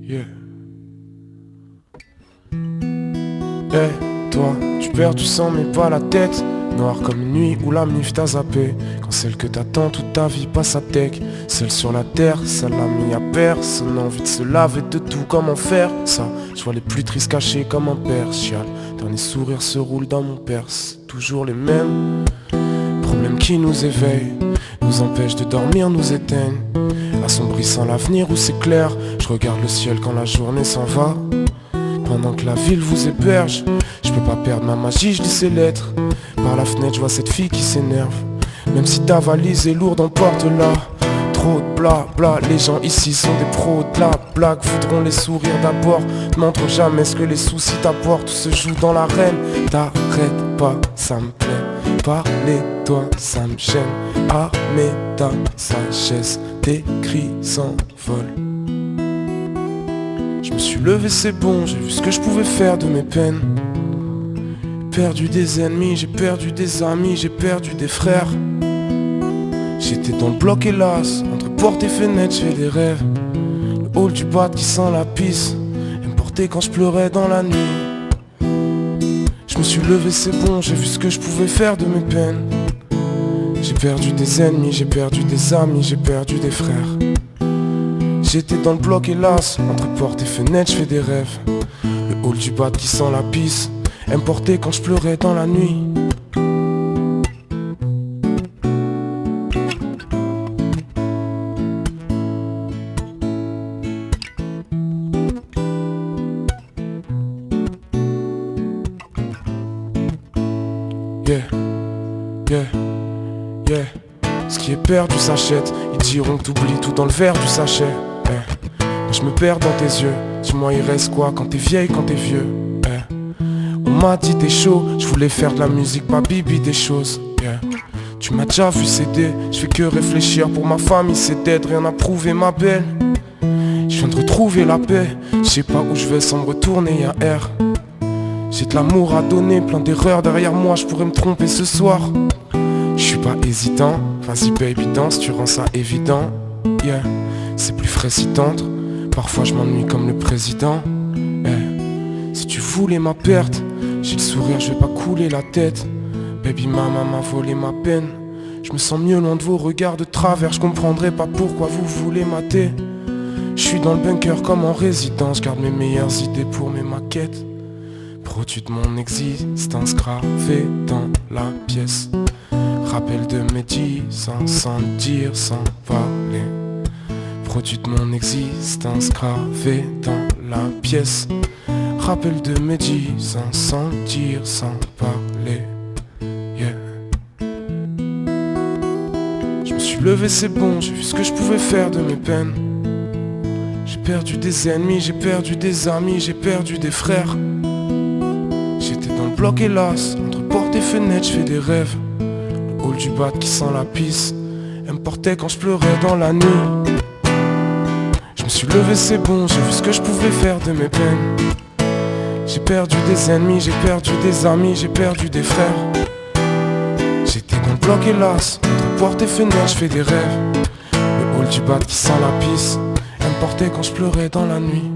Yeah. Hey, toi, tu perds du sang mais pas la tête. Noir comme une nuit où la mif t'a zappé. Quand celle que t'attends toute ta vie passe à tech. Seule sur la terre, ça l'a mis à personne. Envie de se laver de tout, comment faire ça? Je vois les plus tristes cachés comme un père. Chial, dernier sourire se roule dans mon perse. Toujours les mêmes problèmes qui nous éveillent, nous empêchent de dormir, nous éteignent, assombrissant l'avenir où c'est clair. Je regarde le ciel quand la journée s'en va. Pendant que la ville vous héberge, je peux pas perdre ma magie, je lis ces lettres. Par la fenêtre, je vois cette fille qui s'énerve. Même si ta valise est lourde, emporte-la. Trop de blabla, les gens ici sont des pros de la blague. Voudront les sourires d'abord, ne montrent jamais ce que les soucis t'apportent. Tout se joue dans l'arène, t'arrêtes pas, ça me plaît. Parlez-toi, ça me gêne. Ah mais ta sagesse, tes cris s'envolent. Je me suis levé, c'est bon, j'ai vu ce que je pouvais faire de mes peines. Perdu des ennemis, j'ai perdu des amis, j'ai perdu des frères. J'étais dans le bloc hélas, entre porte et fenêtre, j'ai des rêves. Le hall du bad qui sent la pisse, elle me portait quand je pleurais dans la nuit. Je me suis levé, c'est bon, j'ai vu ce que je pouvais faire de mes peines. J'ai perdu des ennemis, j'ai perdu des amis, j'ai perdu des frères. J'étais dans le bloc hélas, entre porte et fenêtre, je fais des rêves. Le hall du bad qui sent la pisse, elle me portait quand je pleurais dans la nuit. Yeah, yeah, yeah. Ce qui est perdu s'achète. Ils diront que t'oublies tout dans le verre du sachet. Moi je me perds dans tes yeux. Dis-moi il reste quoi quand t'es vieille, quand t'es vieux. On m'a dit t'es chaud, je voulais faire de la musique, pas bibi des choses. Tu m'as déjà vu céder, je fais que réfléchir pour ma famille, c'est d'aide, rien à prouver ma belle. Je viens de retrouver la paix, je sais pas où je vais sans me retourner, y'a R. J'ai de l'amour à donner, plein d'erreurs derrière moi, je pourrais me tromper ce soir. Je suis pas hésitant, vas-y baby danse, tu rends ça évident. Yeah, c'est plus frais si tendre, parfois je m'ennuie comme le président. Si tu voulais ma perte, j'ai le sourire, je vais pas couler la tête. Baby mama m'a volé ma peine. Je me sens mieux loin de vos regards de travers, je comprendrai pas pourquoi vous voulez mater. Je suis dans le bunker comme en résidence, garde mes meilleures idées pour mes maquettes. Produit de mon existence gravé dans la pièce. Rappel de mes 10 ans sans dire, sans parler. Produit de mon existence gravé dans la pièce. Rappel de mes 10 ans sans dire, sans parler. Yeah. Je me suis levé, c'est bon, j'ai vu ce que je pouvais faire de mes peines. J'ai perdu des ennemis, j'ai perdu des amis, j'ai perdu des frères. J'étais dans le bloc hélas, entre porte et fenêtre, je fais des rêves. Le hall du bad qui sent la pisse, elle me portait quand je pleurais dans la nuit. Je me suis levé, c'est bon, j'ai vu ce que je pouvais faire de mes peines. J'ai perdu des ennemis, j'ai perdu des amis, j'ai perdu des frères. J'étais dans le bloc hélas, entre porte et fenêtre, je fais des rêves. Le hall du bad qui sent la pisse, elle me portait quand je pleurais dans la nuit.